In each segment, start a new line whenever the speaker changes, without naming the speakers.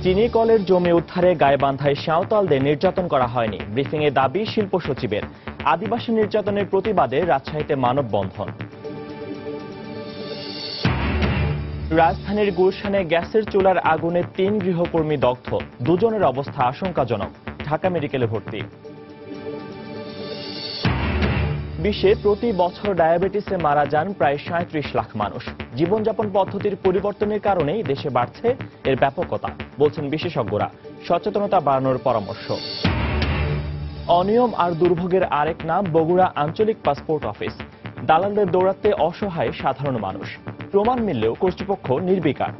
চিনি কলের জমি উদ্ধারে গাইবান্ধায় সাঁওতালদের নির্যাতন করা হয়নি, ব্রিফিংয়ে দাবি শিল্প সচিবের। আদিবাসী নির্যাতনের প্রতিবাদে রাজশাহীতে মানববন্ধন। রাজধানীর গুলশানে গ্যাসের চুলার আগুনে ৩ গৃহকর্মী দগ্ধ, দুজনের অবস্থা আশঙ্কাজনক, ঢাকা মেডিকেলে ভর্তি। বিশ্বে প্রতি বছর ডায়াবেটিসে মারা যান প্রায় ৩৭ লাখ মানুষ। জীবনযাপন পদ্ধতির পরিবর্তনের কারণেই দেশে বাড়ছে এর ব্যাপকতা, বলছেন বিশেষজ্ঞরা। সচেতনতা বাড়ানোর পরামর্শ। অনিয়ম আর দুর্ভোগের আরেক নাম বগুড়া আঞ্চলিক পাসপোর্ট অফিস। দালালদের দৌড়াতে অসহায় সাধারণ মানুষ, প্রমাণ মিললেও কর্তৃপক্ষ নির্বিকার।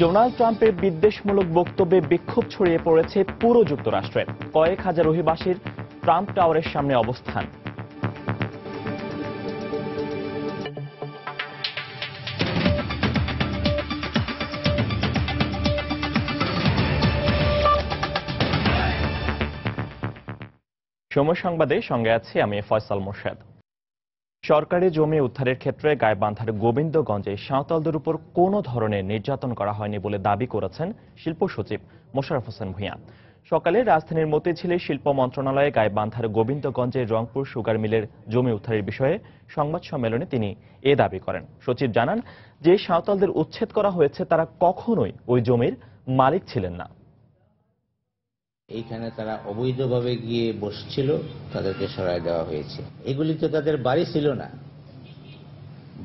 ডোনাল্ড ট্রাম্পের বিদ্বেষমূলক বক্তব্যে বিক্ষোভ ছড়িয়ে পড়েছে পুরো যুক্তরাষ্ট্রে। কয়েক হাজার অভিবাসীর ট্রাম্প টাওয়ারের সামনে অবস্থান। সময় সংবাদে সঙ্গে আছি আমি ফয়সাল মোর্শেদ। সরকারি জমি উদ্ধারের ক্ষেত্রে গাইবান্ধার গোবিন্দগঞ্জে সাঁওতালদের উপর কোনো ধরনের নির্যাতন করা হয়নি বলে দাবি করেছেন শিল্প সচিব মোশাররফ হোসেন ভূঁইয়া। সকালে রাজধানীর মতিঝিলে শিল্প মন্ত্রণালয়ে গাইবান্ধার গোবিন্দগঞ্জের রংপুর সুগার মিলের জমি উদ্ধারের বিষয়ে সংবাদ সম্মেলনে তিনি এ দাবি করেন। সচিব জানান, যে সাঁওতালদের উচ্ছেদ করা হয়েছে তারা কখনোই ওই জমির মালিক ছিলেন না।
এইখানে তারা অবৈধভাবে গিয়ে বসছিল, তাদেরকে সরায় দেওয়া হয়েছে। এগুলি তো তাদের বাড়ি ছিল না,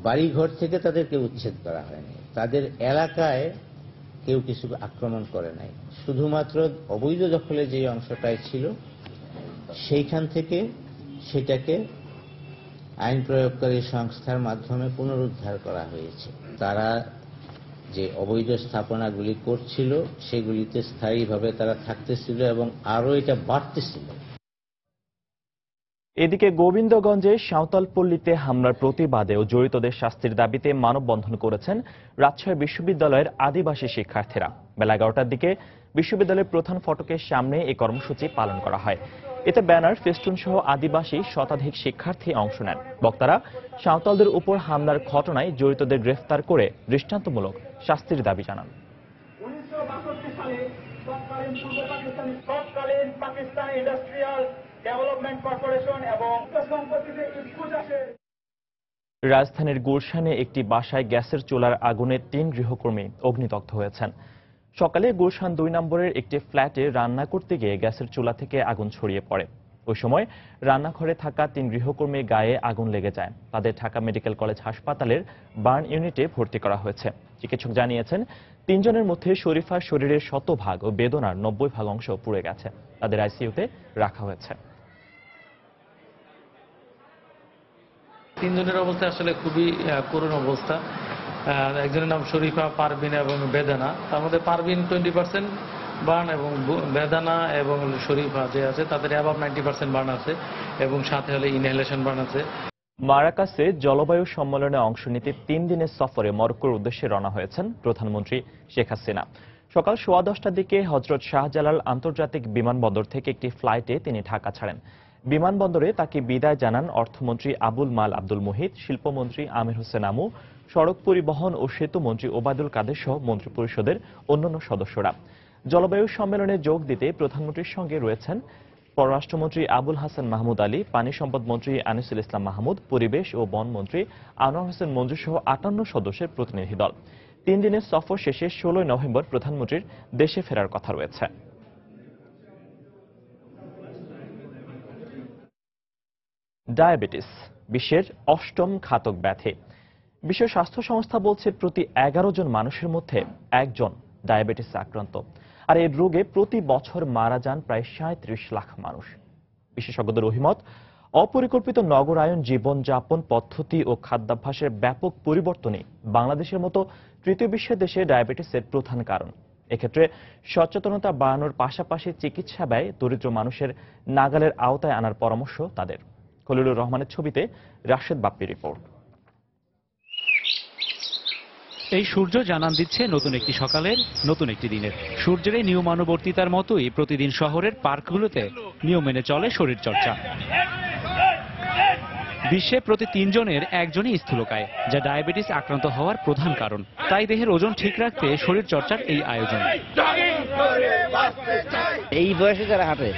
বাড়ি ঘর থেকে তাদেরকে উচ্ছেদ করা হয়নি। তাদের এলাকায় কেউ কিছু আক্রমণ করে নাই, শুধুমাত্র অবৈধ দখলে যে অংশটাই ছিল সেইখান থেকে সেটাকে আইন প্রয়োগকারী সংস্থার মাধ্যমে পুনরুদ্ধার করা হয়েছে। তারা যে অবৈধ স্থাপনাগুলি করছিল সেগুলিতে স্থায়ীভাবে তারা থাকতেছিল এবং আরো এটা বাড়তেছিল।
এদিকে গোবিন্দগঞ্জে সাঁওতালপল্লীতে হামলার প্রতিবাদে ও জড়িতদের শাস্তির দাবিতে মানববন্ধন করেছেন রাজশাহী বিশ্ববিদ্যালয়ের আদিবাসী শিক্ষার্থীরা। বেলা 11টার দিকে বিশ্ববিদ্যালয়ের প্রধান ফটকের সামনে এই কর্মসূচি পালন করা হয়। এতে ব্যানার, ফেস্টুন সহ আদিবাসী শতাধিক শিক্ষার্থী অংশ নেন। বক্তারা সাঁওতালদের উপর হামলার ঘটনায় জড়িতদের গ্রেফতার করে দৃষ্টান্তমূলক শাস্তির দাবি জানান।
1962 সালে তৎকালীন পাকিস্তান ইন্ডাস্ট্রিয়াল ডেভেলপমেন্ট কর্পোরেশন এবং সম্পত্তিতে ইস্কুজ আসে।
রাজধানীর গুলশানে একটি বাসায় গ্যাসের চুলার আগুনে ৩ গৃহকর্মী অগ্নিদগ্ধ হয়েছেন। সকালে গুলশান ২ নম্বরের একটি ফ্ল্যাটে রান্না করতে গিয়ে গ্যাসের চুলা থেকে আগুন ছড়িয়ে পড়ে। ওই সময় রান্নাঘরে থাকা ৩ গৃহকর্মীর গায়ে আগুন লেগে যায়। তাদের ঢাকা মেডিকেল কলেজ হাসপাতালের বার্ন ইউনিটে ভর্তি করা হয়েছে। চিকিৎসক জানিয়েছেন, ৩ জনের মধ্যে শরীফার শরীরের শতভাগ ও বেদনার ৯০ ভাগ অংশ পুড়ে গেছে। তাদের আইসিইউতে রাখা হয়েছে।
৩ জনের অবস্থা আসলে খুবই করুণ অবস্থা। একজনের নাম শরীফা, পারভিন এবং বেদানা। তার মধ্যে পারভিন 20% বার্ন এবং বেদানা এবং শরীফা যে আছে তাদের অ্যাবাভ 90% বার্ন আছে এবং সাথে হলে ইনহেলেশন বার্ন আছে।
মারাকাসে জলবায়ু সম্মেলনে অংশ নিতে ৩ দিনের সফরে মরক্কোর উদ্দেশ্যে রওনা হয়েছেন প্রধানমন্ত্রী শেখ হাসিনা। সকাল 10:15টার দিকে হযরত শাহজালাল আন্তর্জাতিক বিমানবন্দর থেকে একটি ফ্লাইটে তিনি ঢাকা ছাড়েন। বিমানবন্দরে তাকে বিদায় জানান অর্থমন্ত্রী আবুল মাল আব্দুল মুহিত, শিল্পমন্ত্রী আমির হোসেন আমু, সড়ক পরিবহন ও সেতু মন্ত্রী ওবায়দুল কাদের সহ মন্ত্রিপরিষদের অন্যান্য সদস্যরা। জলবায়ু সম্মেলনে যোগ দিতে প্রধানমন্ত্রীর সঙ্গে রয়েছেন পররাষ্ট্রমন্ত্রী আবুল হাসান মাহমুদ আলী, পানি সম্পদ মন্ত্রী আনিসুল ইসলাম মাহমুদ, পরিবেশ ও বন মন্ত্রী আনোয়ার হোসেন মঞ্জু সহ 58 সদস্যের প্রতিনিধি দল। 3 দিনের সফর শেষে 16 নভেম্বর প্রধানমন্ত্রীর দেশে ফেরার কথা রয়েছে। ডায়াবেটিস বিশ্বের 8ম ঘাতক ব্যাধি। বিশ্ব স্বাস্থ্য সংস্থা বলছে প্রতি 11 জন মানুষের মধ্যে একজন ডায়াবেটিসে আক্রান্ত। আর এই রোগে প্রতি বছর মারা যান প্রায় 37 লাখ মানুষ। বিশেষজ্ঞদের অভিমত, অপরিকল্পিত নগরায়ন, জীবনযাপন পদ্ধতি ও খাদ্যাভ্যাসের ব্যাপক পরিবর্তনই বাংলাদেশের মতো তৃতীয় বিশ্বের দেশে ডায়াবেটিসের প্রধান কারণ। এক্ষেত্রে সচেতনতা বাড়ানোর পাশাপাশি চিকিৎসা ব্যয় দরিদ্র মানুষের নাগালের আওতায় আনার পরামর্শ তাদের। খলিলুর রহমানের ছবিতে রাশেদ বাপ্পি রিপোর্ট।
এই সূর্য জানান দিচ্ছে নতুন একটি সকালের, নতুন একটি দিনের। সূর্যের এই নিয়মানুবর্তিতার মতোই প্রতিদিন শহরের পার্কগুলোতে নিয়ম মেনে চলে শরীরচর্চা। বিশ্বে প্রতি 3 জনের একজনই স্থূলকায়, যা ডায়াবেটিস আক্রান্ত হওয়ার প্রধান কারণ। তাই দেহের ওজন ঠিক রাখতে শরীর চর্চার এই আয়োজন।
এই বয়সে যারা হাঁটে,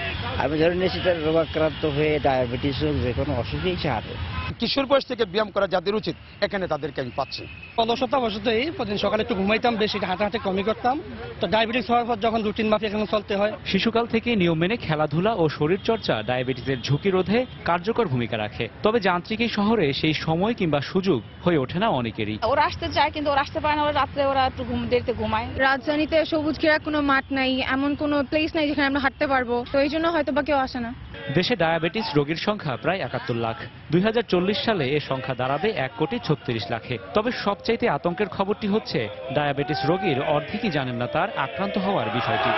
আমি ধরে নিয়েছি তার রোগাক্রান্ত হয়ে ডায়াবেটিস হোক, যে কোনো অসুখেই সে হাঁটে।
কিশোর বয়স থেকে ব্যায়াম করা যাদের উচিত, এখানে তাদেরকে আমি পাচ্ছি। অলসতাবশতই প্রতিদিন সকালে একটু ঘুমাইতাম, বেশি হাঁটাহাঁটি কমই করতাম, তো ডায়াবেটিস হওয়ার পর যখন রুটিন মাফিক এখানে চলতে হয়।
শিশুকাল থেকে নিয়ম মেনে খেলাধুলা ও শরীর চর্চা ডায়াবেটিসের ঝুঁকি রোধে কার্যকর ভূমিকা রাখে। তবে যান্ত্রিক এই শহরে সেই সময় কিংবা সুযোগ হয়ে ওঠে না অনেকেরই।
ওরা আসতে চায় কিন্তু ওরা আসতে পারে না, ওরা রাত্রে ওরা একটু দেরিতে ঘুমায়।
রাজধানীতে সবুজ ক্রীড়া কোনো মাঠ নাই, এমন কোনো প্লেস নাই যেখানে আমরা হাঁটতে পারবো, তো এই জন্য হয়তো বা কেউ আসে না।
দেশে ডায়াবেটিস রোগীর সংখ্যা প্রায় 71 লাখ। 2040 সালে এ সংখ্যা দাঁড়াবে 1,36 লাখে। তবে সবচাইতে আতঙ্কের খবরটি হচ্ছে ডায়াবেটিস রোগীর অর্ধেকই জানেন না তার আক্রান্ত হওয়ার বিষয়টি।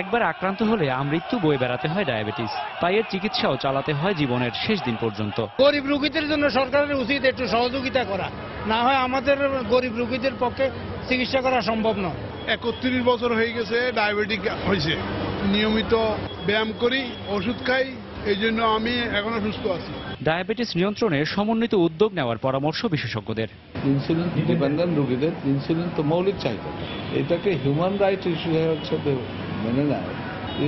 একবার আক্রান্ত হলে আমৃত্যু বয়ে বেড়াতে হয় ডায়াবেটিস, তাই এর চিকিৎসাও চালাতে হয় জীবনের শেষ দিন পর্যন্ত।
গরিব রোগীদের জন্য সরকারের উচিত একটু সহযোগিতা করা, না হয় আমাদের গরিব রোগীদের পক্ষে চিকিৎসা করা সম্ভব নয়।
31 বছর হয়ে গেছে ডায়াবেটিক হয়েছে, নিয়মিত ব্যায়াম করি, ওষুধ খাই, এই জন্য আমি এখনো সুস্থ আছি।
ডায়াবেটিস নিয়ন্ত্রণে সমন্বিত উদ্যোগ নেওয়ার পরামর্শ বিশেষজ্ঞদের।
ইনসুলিন ডিপেন্ডেন্ট রোগীদের ইনসুলিন তো মৌলিক চাহিদা, এটাকে হিউম্যান রাইট হিসেবে মেনে নেয়।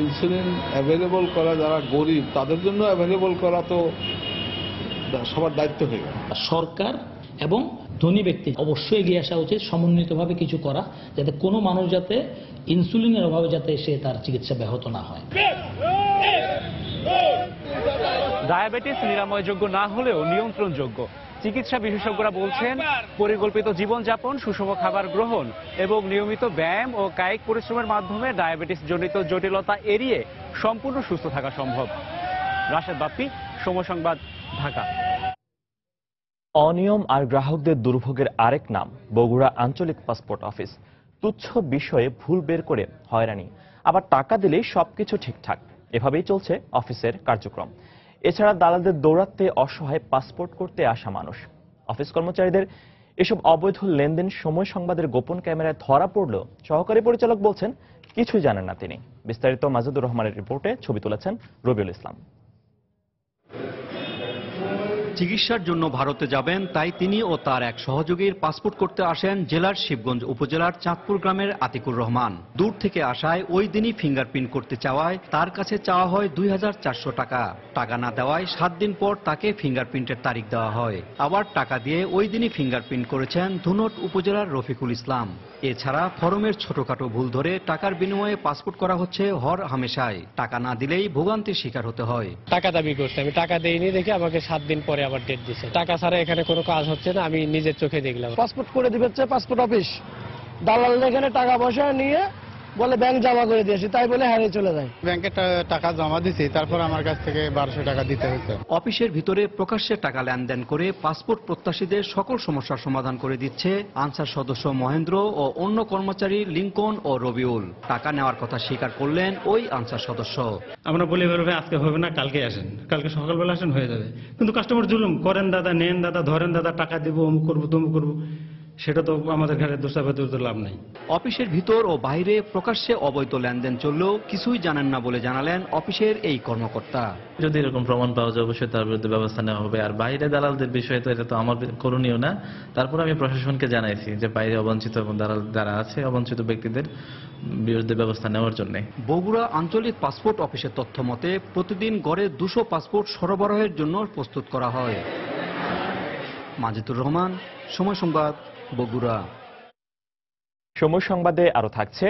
ইনসুলিন অ্যাভেলেবল করা যারা গরিব তাদের জন্য অ্যাভেলেবল করা তো সবার দায়িত্ব হয়ে গেল।
সরকার এবং ধনী ব্যক্তি অবশ্যই এগিয়ে আসা উচিত, সমন্বিতভাবে কিছু করা, যাতে কোনো মানুষ যাতে ইনসুলিনের অভাবে যাতে সে তার চিকিৎসা ব্যাহত না হয়।
ডায়াবেটিস নিরাময়যোগ্য না হলেও নিয়ন্ত্রণযোগ্য। চিকিৎসা বিশেষজ্ঞরা বলছেন পরিকল্পিত জীবনযাপন, সুষম খাবার গ্রহণ এবং নিয়মিত ব্যায়াম ও কায়িক পরিশ্রমের মাধ্যমে ডায়াবেটিস জনিত জটিলতা এড়িয়ে সম্পূর্ণ সুস্থ থাকা সম্ভব। রাশেদ বাপ্পি, সময় সংবাদ, ঢাকা।
অনিয়ম আর গ্রাহকদের দুর্ভোগের আরেক নাম বগুড়া আঞ্চলিক পাসপোর্ট অফিস। তুচ্ছ বিষয়ে ভুল বের করে হয়রানি, আবার টাকা দিলেই সবকিছু ঠিকঠাক, এভাবেই চলছে অফিসের কার্যক্রম। এছাড়া দালালদের দৌরাত্মে অসহায় পাসপোর্ট করতে আসা মানুষ। অফিস কর্মচারীদের এসব অবৈধ লেনদেন সময় সংবাদের গোপন ক্যামেরায় ধরা পড়লেও সহকারী পরিচালক বলছেন কিছুই জানেন না তিনি। বিস্তারিত মাজেদুর রহমানের রিপোর্টে ছবি তুলেছেন রবিউল ইসলাম।
চিকিৎসার জন্য ভারতে যাবেন, তাই তিনি ও তার এক সহযোগীর পাসপোর্ট করতে আসেন জেলার শিবগঞ্জ উপজেলার চাঁদপুর গ্রামের আতিকুর রহমান। দূর থেকে আসায় ওই দিনই ফিঙ্গারপ্রিন্ট করতে চাওয়ায় তার কাছে চাওয়া হয় 2400 টাকা। টাকা না দেওয়ায় 7 দিন পর তাকে ফিঙ্গারপ্রিন্টের তারিখ দেওয়া হয়। আবার টাকা দিয়ে ওই দিনই ফিঙ্গারপ্রিন্ট করেছেন ধুনট উপজেলার রফিকুল ইসলাম। এছাড়া ফরমের ছোটখাটো ভুল ধরে টাকার বিনিময়ে পাসপোর্ট করা হচ্ছে হর হামেশায়। টাকা না দিলেই ভোগান্তির শিকার হতে হয়।
টাকা দাবি করছে, আমি টাকা দেইনি দেখে আমাকে 7 দিন পরে আবার ডেট দিচ্ছে। টাকা ছাড়া এখানে কোনো কাজ হচ্ছে না, আমি নিজের চোখে দেখলাম।
পাসপোর্ট করে দিবে পাসপোর্ট অফিস, দালাল এখানে টাকা পয়সা নিয়ে বলে ব্যাংক জমা করে দিয়েছি, তাই বলে হারিয়ে চলে যায়। ব্যাংকে টাকা জমা দিয়েছি, তারপর আমার কাছ থেকে 1200 টাকা দিতে হয়েছে।
অফিসের ভিতরে প্রকাশ্যে টাকা লেনদেন করে পাসপোর্ট প্রত্যাশীদের সকল সমস্যার সমাধান করে দিচ্ছে আনসার সদস্য মহেন্দ্র ও অন্য কর্মচারী লিঙ্কন ও রবিউল। টাকা নেওয়ার কথা স্বীকার করলেন ওই আনসার সদস্য।
আমরা বলে বেরোবে আজকে হবে না, কালকে আসেন, কালকে সকালবেলা আসেন, হয়ে যাবে। কিন্তু কাস্টমার জুলুম করেন, দাদা নেন, দাদা ধরেন, দাদা টাকা দেবো, অমুক করবো তমুক করবো, সেটা তো আমাদের ঘরে দোষাবাদ লাভ নাই।
অফিসের ভিতর ও বাইরে প্রকাশ্যে অবৈধ লেনদেন চললেও কিছুই জানেন না বলে জানালেন অফিসের এই কর্মকর্তা।
যদি এরকম প্রমাণ পাওয়া যায় অবশ্যই তার বিরুদ্ধে ব্যবস্থা নেওয়া হবে। আর বাইরে দালালদের বিষয়ে তো এটা তো আমার করণীয় না। তারপর আমি প্রশাসনকে জানাইছি যে বাইরে অবঞ্চিত এবং দালাল যারা আছে অবঞ্চিত ব্যক্তিদের বিরুদ্ধে ব্যবস্থা নেওয়ার জন্য।
বগুড়া আঞ্চলিক পাসপোর্ট অফিসের তথ্য মতে প্রতিদিন গড়ে 200 পাসপোর্ট সরবরাহের জন্য প্রস্তুত করা হয়। মাজেদুর রহমান, সময় সংবাদ, বগুড়া।
সময় সংবাদে আরো থাকছে,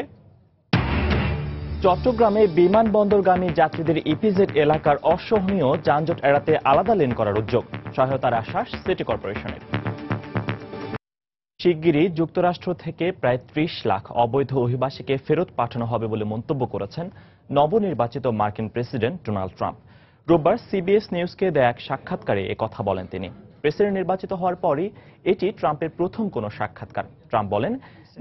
চট্টগ্রামে বিমানবন্দরগামী যাত্রীদের ইপিজেড এলাকার অসহনীয় যানজট এড়াতে আলাদা লেন করার উদ্যোগ, সহায়তার আশ্বাস সিটি কর্পোরেশনের। শিগগিরই যুক্তরাষ্ট্র থেকে প্রায় 30 লাখ অবৈধ অভিবাসীকে ফেরত পাঠানো হবে বলে মন্তব্য করেছেন নবনির্বাচিত মার্কিন প্রেসিডেন্ট ডোনাল্ড ট্রাম্প। রোববার সিবিএস নিউজকে দেয়া এক সাক্ষাৎকারে একথা বলেন তিনি। প্রেসিডেন্ট নির্বাচিত হওয়ার পরই এটি ট্রাম্পের প্রথম কোনো সাক্ষাৎকার। ট্রাম্প বলেন,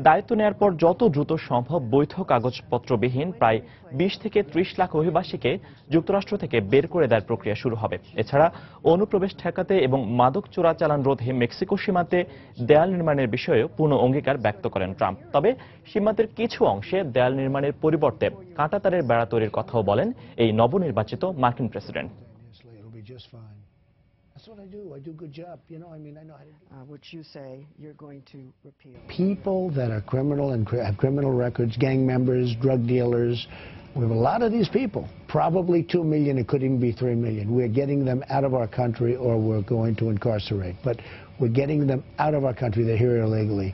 দায়িত্ব নেয়ার পর যত দ্রুত সম্ভব বৈধ কাগজপত্রবিহীন প্রায় 20 থেকে 30 লাখ অভিবাসীকে যুক্তরাষ্ট্র থেকে বের করে দেওয়ার প্রক্রিয়া শুরু হবে। এছাড়া অনুপ্রবেশ ঠেকাতে এবং মাদক চোরাচালান রোধে মেক্সিকো সীমান্তে দেয়াল নির্মাণের বিষয়েও পূর্ণ অঙ্গীকার ব্যক্ত করেন ট্রাম্প। তবে সীমান্তের কিছু অংশে দেয়াল নির্মাণের পরিবর্তে কাঁটাতারের বেড়া তৈরির কথাও বলেন এই নবনির্বাচিত মার্কিন president.
just fine. That's what I do. I do a good job. You know, I mean, I know how to do it.
Which you say you're going to repeal.
People that are criminal and have criminal records, gang members, drug dealers, we have a lot of these people, probably 2 million, it could even be 3 million. We're getting them out of our country or we're going to incarcerate. But we're getting them out of our country. They're here illegally.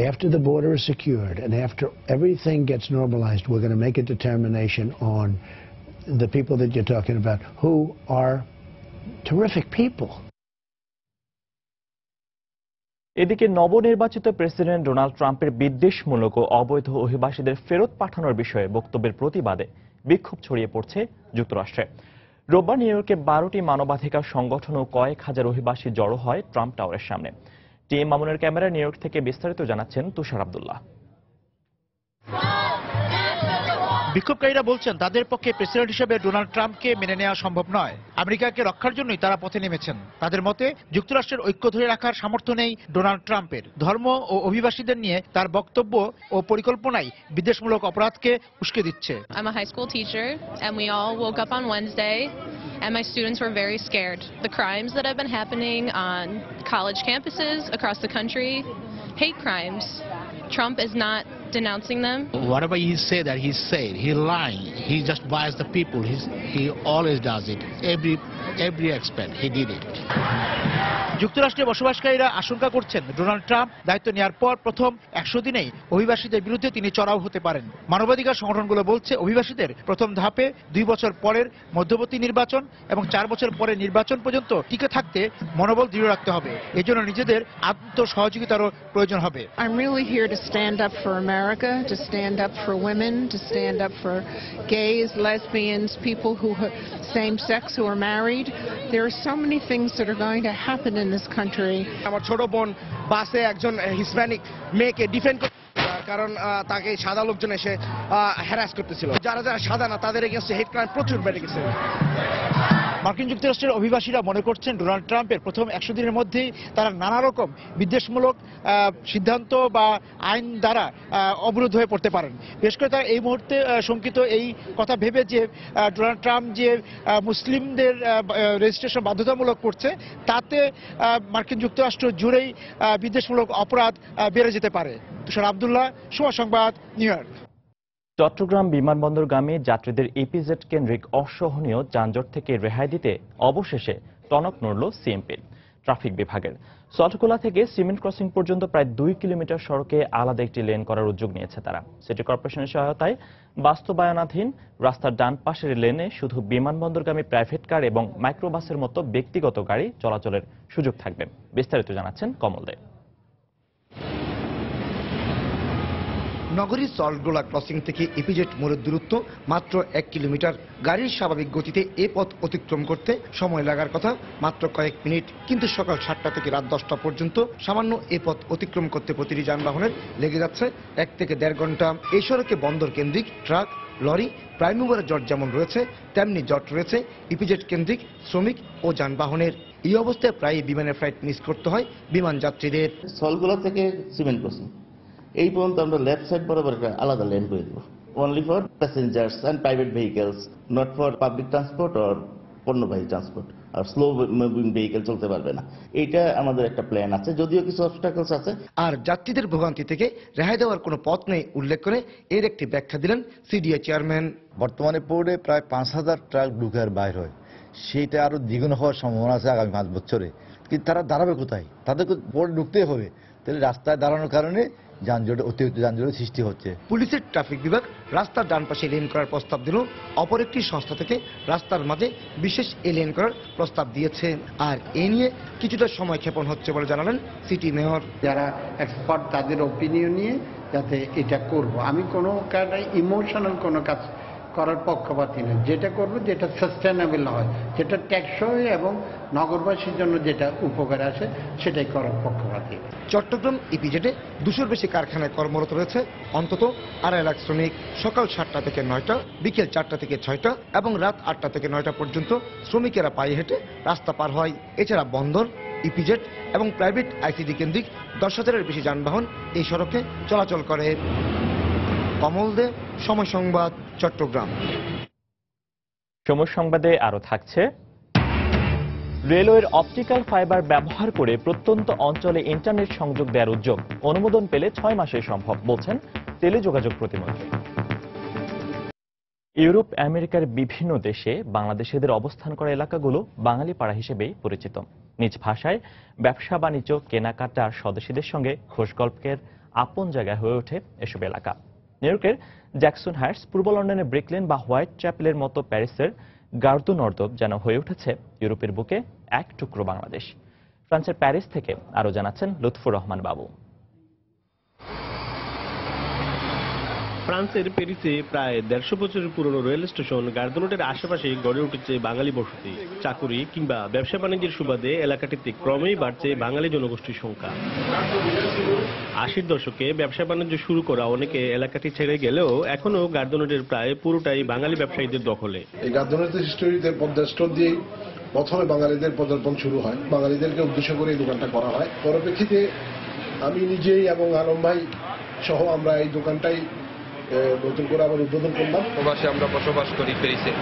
After the border is secured and after everything gets normalized, we're going to make a determination on the people that you're talking about who are terrific people.
এদিকে নবনির্বাচিত president Donald ট্রাম্পের বিদ্বেষমূলক ও অবৈধ অভিবাসীদের ফেরত পাঠানোর বিষয়ে বক্তব্যের প্রতিবাদে বিক্ষোভ ছড়িয়ে পড়ছে যুক্তরাষ্ট্রে। রোববার নিউ ইয়র্কে 12টি মানবাধিকার সংগঠন ও কয়েক হাজার অভিবাসী জড়ো হয় ট্রাম্প টাওয়ারের সামনে। টিএম মামুনের ক্যামেরায় নিউ ইয়র্ক থেকে বিস্তারিত জানাচ্ছেন তুষার আব্দুল্লাহ।
বিক্ষোভকারীরা বলছেন তাদের পক্ষে প্রেসিডেন্ট হিসেবে ডোনাল্ড ট্রাম্পকে মেনে নেওয়া সম্ভব নয়। আমেরিকাকে রক্ষার জন্যই তারা পথে নেমেছেন। তাদের মতে যুক্তরাষ্ট্রের ঐক্য ধরে রাখার সামর্থ্য নেই ডোনাল্ড ট্রাম্পের। ধর্ম ও অভিবাসীদের নিয়ে তার বক্তব্য ও পরিকল্পনাই বিদ্বেষমূলক অপরাধকে উস্কে দিচ্ছে।
I'm a high school teacher and we all woke up on Wednesday and my students were very scared. The crimes that have been happening on college campuses across the country, hate crimes. Trump is not denouncing them.
Whatever he say that he said, he lying. He just bias the people. He always does it. Every aspect he did it.
যুক্তরাষ্ট্রে বসবাসকারীরা আশঙ্কা করছেন Donald Trump দায়িত্ব নেওয়ার পর প্রথম 100 দিনেই অভিবাসীদের বিরুদ্ধে তিনি চড়াও হতে পারেন। মানবাধিকার সংগঠনগুলো বলছে অভিবাসীদের প্রথম ধাপে 2 বছর পরের মধ্যবর্তী নির্বাচন এবং 4 বছর পরের নির্বাচন পর্যন্ত টিকে থাকতে মনোবল দৃঢ় রাখতে হবে। এজন্য নিজেদের আত্মসহযোগিতারও প্রয়োজন হবে।
I'm really here to stand up for America, to stand up for women, to stand up for gays, lesbians, people who same sex who are married. There are so many things that are going to happen in this country.
আমার ছোট বোন বাসে একজন Hispanic মেয়েকে defend কারণ তাকে সাদা লোকজন এসে হ্যারাস করতেছিল। যারা যারা সাদা না তাদের এগেইনস্টে হেট ক্রাইম প্রচুর বেড়ে গেছে।
মার্কিন যুক্তরাষ্ট্রের অভিবাসীরা মনে করছেন ডোনাল্ড ট্রাম্পের প্রথম 100 দিনের মধ্যেই তারা নানা রকম বিদ্বেষমূলক সিদ্ধান্ত বা আইন দ্বারা অবরোধ হয়ে পড়তে পারেন। বিশেষ করে তারা এই মুহূর্তে শঙ্কিত এই কথা ভেবে যে ডোনাল্ড ট্রাম্প যে মুসলিমদের রেজিস্ট্রেশন বাধ্যতামূলক করছে তাতে মার্কিন যুক্তরাষ্ট্র জুড়েই বিদ্বেষমূলক অপরাধ বেড়ে যেতে পারে। তুষার আব্দুল্লাহ, সময় সংবাদ, নিউ ইয়র্ক।
চট্টগ্রাম বিমানবন্দরগামী যাত্রীদের ইপিজেড কেন্দ্রিক অসহনীয় যানজট থেকে রেহাই দিতে অবশেষে টনক নড়ল সিএমপির ট্রাফিক বিভাগের। সল্টকোলা থেকে সিমেন্ট ক্রসিং পর্যন্ত প্রায় 2 কিলোমিটার সড়কে আলাদা একটি লেন করার উদ্যোগ নিয়েছে তারা। সিটি কর্পোরেশনের সহায়তায় বাস্তবায়নাধীন রাস্তার ডান পাশের লেনে শুধু বিমানবন্দরগামী প্রাইভেট কার এবং মাইক্রোবাসের মতো ব্যক্তিগত গাড়ি চলাচলের সুযোগ থাকবে। বিস্তারিত জানাচ্ছেন কমল দে।
নগরীর সল্টগোলা ক্রসিং থেকে ইপিজেড মোড়ের দূরত্ব মাত্র 1 কিলোমিটার। গাড়ির স্বাভাবিক গতিতে এ পথ অতিক্রম করতে সময় লাগার কথা মাত্র কয়েক মিনিট, কিন্তু সকাল 7টা থেকে রাত 10টা পর্যন্ত সামান্য এ পথ অতিক্রম করতে প্রতিটি যানবাহনের লেগে যাচ্ছে 1 থেকে 1.5 ঘন্টা। এই সড়কে বন্দর কেন্দ্রিক ট্রাক, লরি, প্রাইম মুভারের জট যেমন রয়েছে তেমনি জট রয়েছে ইপিজেড কেন্দ্রিক শ্রমিক ও যানবাহনের। এই অবস্থায় প্রায় বিমানের ফ্লাইট মিস করতে হয় বিমান যাত্রীদের।
সল্টগোলা থেকে সিমেন্ট ক্রসিং এই পর্যন্ত আমরা লেফট সাইড বরাবর একটা আলাদা লেন করে দেবো, only for passengers and private vehicles, not for public transport or পণ্যবাহী ট্রান্সপোর্ট। আর স্লো মুভিং ভেহিকেল চলতে পারবে না। এইটা আমাদের একটা প্ল্যান আছে, যদিও কিছু অবস্টাকলস আছে।
আর যাত্রীদের ভোগান্তি থেকে রেহাই দেওয়ার কোনো পথ নেই উল্লেখ করে এর একটি ব্যাখ্যা দিলেন সিডিএ চেয়ারম্যান।
বর্তমানে পোর্টে প্রায় 5000 ট্রাক ঢুকে আর বাইর হয়, সেইটা আরো দ্বিগুণ হওয়ার সম্ভাবনা আছে আগামী 5 বছরে। কিন্তু তারা দাঁড়াবে কোথায়? তাদেরকে পোর্টে ঢুকতেই হবে। তাহলে রাস্তায় দাঁড়ানোর কারণে যানজট, অতিরিক্ত যানজটের সৃষ্টি হচ্ছে।
পুলিশের ট্রাফিক বিভাগ রাস্তার ডান পাশে লেন করার প্রস্তাব দিল, অপর একটি সংস্থা থেকে রাস্তার মাঝে বিশেষ এ লেন করার প্রস্তাব দিয়েছে। আর এ নিয়ে কিছুটা সময় ক্ষেপণ হচ্ছে বলে জানালেন সিটি মেয়র।
যারা এক্সপার্ট তাদের ওপিনিয়ন নিয়ে যাতে এটা করব। আমি কোনো ইমোশনাল কোনো কাজ করার পক্ষপাতী নয়। যেটা করবো যেটা সাস্টেনেবল হয়, যেটা টেকসই এবং নগরবাসীর জন্য যেটা উপকার আসে সেটাই করার পক্ষপাতী।
চট্টগ্রাম ইপিজেডে 200-র বেশি কারখানায় কর্মরত রয়েছে অন্তত 2.5 লাখ শ্রমিক। সকাল 7টা থেকে 9টা, বিকেল 4টা থেকে 6টা এবং রাত 8টা থেকে 9টা পর্যন্ত শ্রমিকেরা পায়ে হেঁটে রাস্তা পার হয়। এছাড়া বন্দর, ইপিজেড এবং প্রাইভেট আইসিডি কেন্দ্রিক 10,000-এর বেশি যানবাহন এই সড়কে চলাচল করে। কমল দে, সময় সংবাদ, চট্টগ্রাম।
সময় সংবাদে আরো থাকছে। রেলওয়ের অপটিক্যাল ফাইবার ব্যবহার করে প্রত্যন্ত অঞ্চলে ইন্টারনেট সংযোগ দেওয়ার উদ্যোগ অনুমোদন পেলে 6 মাসে সম্ভব বলছেন টেলিযোগাযোগ প্রতিমন্ত্রী। ইউরোপ আমেরিকার বিভিন্ন দেশে বাংলাদেশিদের অবস্থান করা এলাকাগুলো বাঙালি পাড়া হিসেবেই পরিচিত। নিজ ভাষায় ব্যবসা বাণিজ্য কেনাকাটার স্বদেশীদের সঙ্গে খোশগল্পের আপন জায়গায় হয়ে ওঠে এসব এলাকা। নিউ ইয়র্কের জ্যাকসন হাইটস, পূর্ব লন্ডনের ব্রিকলেন বা হোয়াইট চ্যাপেলের মতো প্যারিসের গার্দু নর্দব যেন হয়ে উঠেছে ইউরোপের বুকে এক টুকরো বাংলাদেশ। ফ্রান্সের প্যারিস থেকে আরো জানাচ্ছেন লুৎফুর রহমান বাবু।
ফ্রান্সের প্যারিসে প্রায় 150 বছরের পুরনো রেল স্টেশন গার্দনোটের আশেপাশে গড়ে উঠেছে বাঙালি বসতি। চাকুরি কিংবা ব্যবসা বাণিজ্যের সুবাদে এলাকাটিতে ক্রমেই বাড়ছে বাঙালি জনগোষ্ঠীর সংখ্যা। 80-র দশকে ব্যবসা বাণিজ্য শুরু করা অনেকে এলাকাটি ছেড়ে গেলেও এখনো গার্দনোটের প্রায় পুরোটাই বাঙালি ব্যবসায়ীদের দখলে।
এই গার্দনোটের হিস্টোরিতে পদ্মা স্টোর দিয়ে প্রথমে বাঙালিদের পদার্পণ শুরু হয়, বাঙালিদেরকে উদ্দেশ্য করে এই দোকানটা করা হয়। পরপ্রেক্ষিতে আমি নিজেই এবং আলম ভাই সহ আমরা এই দোকানটাই নতুন করে আবার উদ্বোধন করলাম।
প্রবাসে আমরা বসবাস করি প্যারিসে।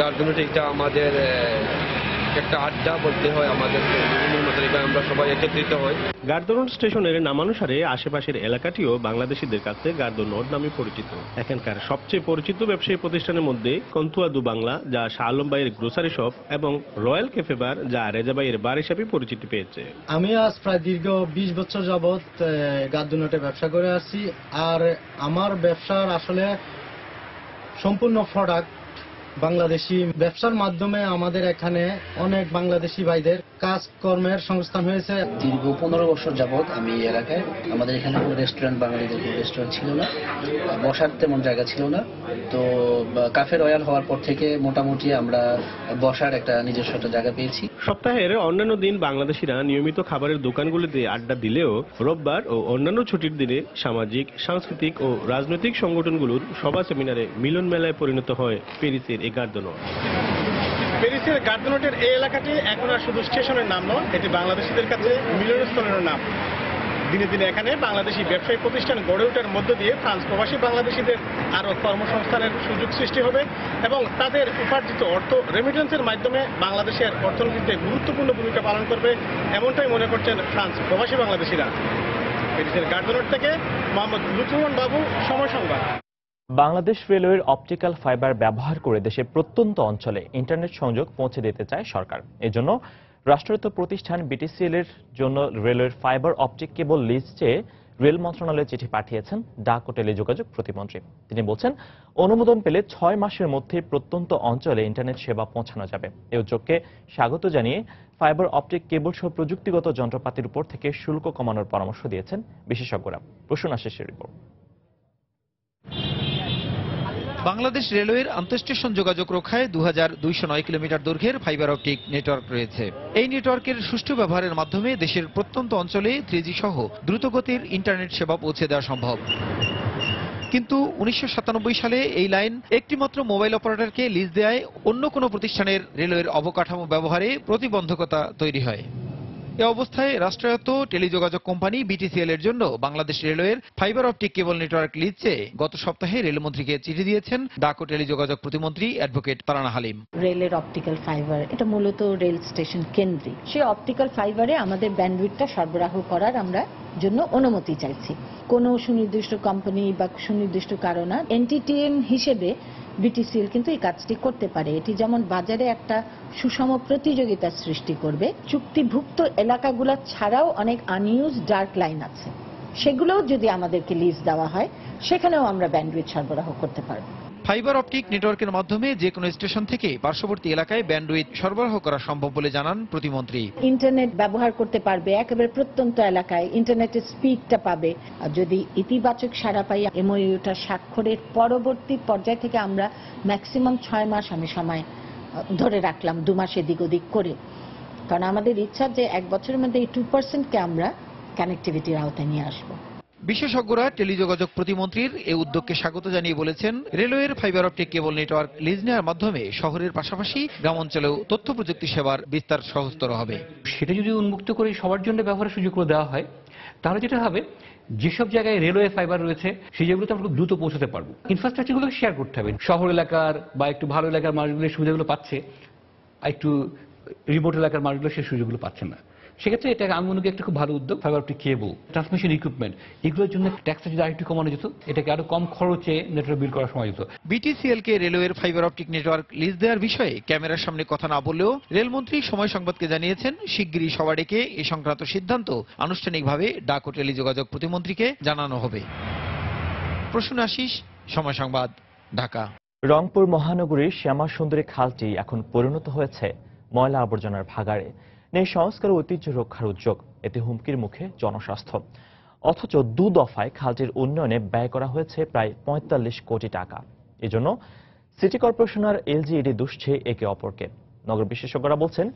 গার্দনোট এটা আমাদের একটা আড্ডা বলতে হয়, আমাদের আমরা সবাই একত্রিত হই।
গার্দনোট স্টেশনের নামানুসারে আশেপাশের এলাকাটিও বাংলাদেশিদের কাছে গার্দনোট নামে পরিচিত। এখানকার সবচেয়ে পরিচিত ব্যবসায়ী প্রতিষ্ঠানের মধ্যে কন্তুয়া দু বাংলা, যা শাহ আলম ভাইয়ের গ্রোসারি শপ, এবং রয়্যাল ক্যাফে বার, যা রেজা ভাইয়ের বার হিসাবে পরিচিতি পেয়েছে।
আমি আজ প্রায় দীর্ঘ 20 বছর যাবৎ গার্দনোটে ব্যবসা করে আসছি। আর আমার ব্যবসার আসলে সম্পূর্ণ প্রোডাক্ট বাংলাদেশি। ব্যবসার মাধ্যমে আমাদের এখানে অনেক বাংলাদেশি ভাইদের কাজকর্মের সংস্থান হয়েছে।
দীর্ঘ 15 বছর যাবৎ আমি এই এলাকায়, আমাদের এখানে কোনো রেস্টুরেন্ট, বাঙালিদের কোনো রেস্টুরেন্ট ছিল না, বসার তেমন জায়গা ছিল না। তো কাফে রয়্যাল হওয়ার পর থেকে মোটামুটি আমরা বসার একটা নিজস্ব একটা জায়গা পেয়েছি।
সপ্তাহের অন্যান্য দিন বাংলাদেশিরা নিয়মিত খাবারের দোকানগুলিতে আড্ডা দিলেও রোববার ও অন্যান্য ছুটির দিনে সামাজিক, সাংস্কৃতিক ও রাজনৈতিক সংগঠনগুলোর সভা সেমিনারে মিলন মেলায় পরিণত হয় প্যারিসের এই গার্দনোট।
প্যারিসের গার্দনোটের এই এলাকাটি এখন আর শুধু স্টেশনের নাম নয়, এটি বাংলাদেশিদের কাছে মিলনস্থলের নাম। দিনে দিনে এখানে বাংলাদেশি ব্যবসায়ী প্রতিষ্ঠান গড়ে ওঠার মধ্য দিয়ে ফ্রান্স প্রবাসী বাংলাদেশিদের আরও কর্মসংস্থানের সুযোগ সৃষ্টি হবে এবং তাদের উপার্জিত অর্থ রেমিটেন্সের মাধ্যমে বাংলাদেশের অর্থনীতিতে গুরুত্বপূর্ণ ভূমিকা পালন করবে, এমনটাই মনে করছেন ফ্রান্স প্রবাসী বাংলাদেশিরা। প্যারিসের গার্দনোট থেকে মোহাম্মদ লুৎফুর রহমান বাবু, সময় সংবাদ।
বাংলাদেশ রেলওয়ের অপটিক্যাল ফাইবার ব্যবহার করে দেশের প্রত্যন্ত অঞ্চলে ইন্টারনেট সংযোগ পৌঁছে দিতে চায় সরকার। এজন্য রাষ্ট্রায়ত্ত প্রতিষ্ঠান বিটিসিএল এর জন্য রেলওয়ের ফাইবার অপটিক কেবল লিজ চেয়ে রেল মন্ত্রণালয়ে চিঠি পাঠিয়েছেন ডাক ও টেলিযোগাযোগ প্রতিমন্ত্রী। তিনি বলছেন, অনুমোদন পেলে 6 মাসের মধ্যে প্রত্যন্ত অঞ্চলে ইন্টারনেট সেবা পৌঁছানো যাবে। এই উদ্যোগকে স্বাগত জানিয়ে ফাইবার অপটিক কেবল সহ প্রযুক্তিগত যন্ত্রপাতির উপর থেকে শুল্ক কমানোর পরামর্শ দিয়েছেন বিশেষজ্ঞরা। প্রসূন আশিসের রিপোর্ট।
বাংলাদেশ রেলওয়ের আন্তঃস্টেশন যোগাযোগ রক্ষায় 2209 কিলোমিটার দৈর্ঘ্যের ফাইবার অপটিক নেটওয়ার্ক রয়েছে। এই নেটওয়ার্কের সুষ্ঠু ব্যবহারের মাধ্যমে দেশের প্রত্যন্ত অঞ্চলে 3G সহ দ্রুতগতির ইন্টারনেট সেবা পৌঁছে দেওয়া সম্ভব। কিন্তু 1997 সালে এই লাইন একটিমাত্র মোবাইল অপারেটরকে লিজ দেওয়ায় অন্য কোনো প্রতিষ্ঠানের রেলওয়ের অবকাঠামো ব্যবহারে প্রতিবন্ধকতা তৈরি হয়। এ অবস্থায় রাষ্ট্রায়ত্ত টেলিযোগাযোগ কোম্পানি বিটিসিএল এর জন্য বাংলাদেশ রেলওয়ের fibre optic cable network lease চেয়ে গত সপ্তাহে রেলমন্ত্রীকে চিঠি দিয়েছেন ডাক ও টেলিযোগাযোগ প্রতিমন্ত্রী অ্যাডভোকেট তারানা হালিম।
রেলের অপটিক্যাল ফাইবার এটা মূলত রেল স্টেশন কেন্দ্রিক। সেই অপটিক্যাল ফাইবারে আমাদের ব্যান্ডউইথটা সরবরাহ করার আমরা জন্য অনুমতি চাইছি। কোনো সুনির্দিষ্ট কোম্পানি বা সুনির্দিষ্ট কারণ না, এনটিটিএম হিসেবে বিটিসিএল কিন্তু এই কাজটি করতে পারে। এটি যেমন বাজারে একটা সুষম প্রতিযোগিতা সৃষ্টি করবে, চুক্তিভুক্ত এলাকাগুলো ছাড়াও অনেক আনইউজ ডার্ক লাইন আছে, সেগুলোও যদি আমাদেরকে লিজ দেওয়া হয় সেখানেও আমরা ব্যান্ডউইথ সরবরাহ করতে পারব।
ফাইবার অপটিক নেটওয়ার্কের মাধ্যমে যে কোনো স্টেশন থেকে পার্শ্ববর্তী এলাকায় ব্যান্ডউইথ সরবরাহ করা সম্ভব বলে জানান প্রতিমন্ত্রী।
ইন্টারনেট ব্যবহার করতে পারবে, একেবারে প্রত্যন্ত এলাকায় ইন্টারনেটের স্পিডটা পাবে। আর যদি ইতিবাচক সাড়া পাই, এমওইউটা স্বাক্ষরের পরবর্তী পর্যায় থেকে আমরা ম্যাক্সিমাম 6 মাস আমি সময় ধরে রাখলাম, 2 মাস এদিক ওদিক করে, কারণ আমাদের ইচ্ছা যে 1 বছরের মধ্যে এই 2%কে আমরা কানেক্টিভিটির আওতায় নিয়ে আসবো।
বিশেষজ্ঞরা টেলিযোগাযোগ প্রতিমন্ত্রীর এই উদ্যোগকে স্বাগত জানিয়ে বলেছেন, রেলওয়ের fibre optic cable network lease নেওয়ার মাধ্যমে শহরের পাশাপাশি গ্রামাঞ্চলেও তথ্য প্রযুক্তি সেবার বিস্তার সহজতর হবে।
সেটা যদি উন্মুক্ত করে সবার জন্য ব্যবহারের সুযোগ করে দেওয়া হয়, তাহলে যেটা হবে, যেসব জায়গায় রেলওয়ে ফাইবার রয়েছে সেই জায়গাগুলোতে আমরা খুব দ্রুত পৌঁছতে পারবো। ইনফ্রাস্ট্রাকচারগুলোকে শেয়ার করতে হবে। শহর এলাকার বা একটু ভালো এলাকার মানুষগুলো সুবিধাগুলো পাচ্ছে, একটু রিমোট এলাকার মানুষগুলো সেই সুযোগগুলো পাচ্ছে না। সেক্ষেত্রে এটা আমি মনে করি একটা খুব ভালো উদ্যোগ। ফাইবার অপটিক কেবল, ট্রান্সমিশন ইকুইপমেন্ট, এগুলোর জন্য ট্যাক্সটা যদি আরেকটু কমানো যেত, এটাকে আরো কম খরচে নেটওয়ার্ক বিল করা সময় যেত।
বিটিসিএলকে রেলওয়ের ফাইবার অপটিক নেটওয়ার্ক লিজ দেওয়ার বিষয়ে ক্যামেরার সামনে কথা না বললেও রেলমন্ত্রী সময় সংবাদকে জানিয়েছেন শিগগিরই সভা ডেকে এ সংক্রান্ত সিদ্ধান্ত আনুষ্ঠানিকভাবে ডাক ও টেলিযোগাযোগ প্রতিমন্ত্রীকে জানানো হবে। প্রসূন আশিস, সময় সংবাদ, ঢাকা।
রংপুর মহানগরীর শ্যামা সুন্দরী খালটি এখন পরিণত হয়েছে ময়লা আবর্জনার ভাগাড়ে। নেই সংস্কার ও ঐতিহ্য রক্ষার উদ্যোগ, এতে হুমকির মুখে জনস্বাস্থ্য। অথচ 2 দফায় খালটির উন্নয়নে ব্যয় করা হয়েছে প্রায় 45 কোটি টাকা। এজন্য সিটি কর্পোরেশন আর এলজিইডি দুষছে একে অপরকে। নগর বিশেষজ্ঞরা বলছেন,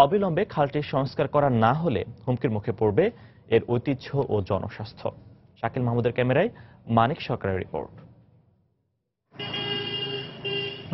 অবিলম্বে খালটির সংস্কার করা না হলে হুমকির মুখে পড়বে এর ঐতিহ্য ও জনস্বাস্থ্য। শাকিল মাহমুদের ক্যামেরায় মানিক সরকারের রিপোর্ট।